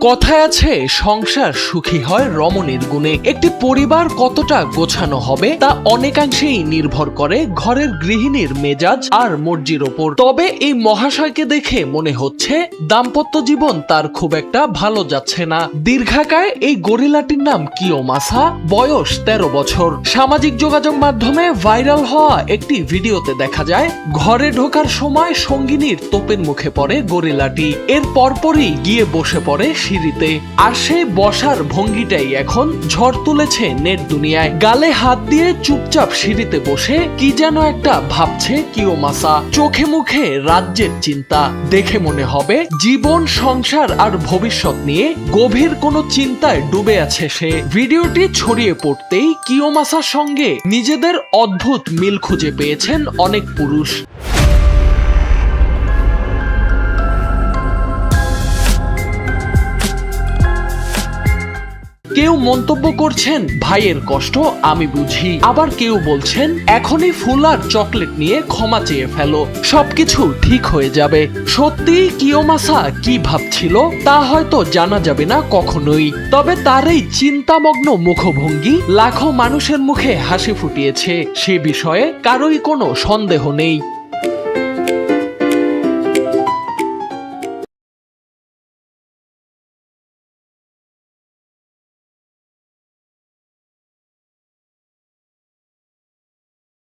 কথায় আছে সংসার সুখী হয় রমণীর গুণে। একটি পরিবার কতটা গোছানো হবে তা অনেকাংশেই নির্ভর করে ঘরের গৃহিণীর মেজাজ আর মর্জির ওপর। তবে এই মহাশয়কে দেখে মনে হচ্ছে দাম্পত্য জীবন তার খুব একটা ভালো যাচ্ছে না। দীর্ঘাকায় এই গরিলাটির নাম কিয়োমাসা, বয়স 13 বছর। সামাজিক যোগাযোগ মাধ্যমে ভাইরাল হওয়া একটি ভিডিওতে দেখা যায় ঘরে ঢোকার সময় সঙ্গিনীর তোপের মুখে পড়ে গরিলাটি। এর পরপরই গিয়ে বসে পড়ে সিঁড়িতে। আর সেই বসার ভঙ্গিটাই এখন ঝড় তুলেছে নেট দুনিয়ায়। গালে হাত দিয়ে চুপচাপ সিঁড়িতে বসে কি যেন একটা ভাবছে কিয়োমাসা। চোখে মুখে রাজ্যের চিন্তা। দেখে মনে হবে জীবন, সংসার আর ভবিষ্যৎ নিয়ে গভীর কোনো চিন্তায় ডুবে আছে সে। ভিডিওটি ছড়িয়ে পড়তেই কিয়োমাসার সঙ্গে নিজেদের অদ্ভুত মিল খুঁজে পেয়েছেন অনেক পুরুষ। কেউ মন্তব্য করছেন ভাইয়ের কষ্ট আমি বুঝি, আবার কেউ বলছেন এখনই ফুল আর চকলেট নিয়ে ক্ষমা চেয়ে ফেলো, সবকিছু ঠিক হয়ে যাবে। সত্যি কিয়োমাসা কি ভাবছিল তা হয়তো জানা যাবে না কখনোই, তবে তার এই চিন্তামগ্ন মুখভঙ্গি লাখো মানুষের মুখে হাসি ফুটিয়েছে, সে বিষয়ে কারোই কোনো সন্দেহ নেই।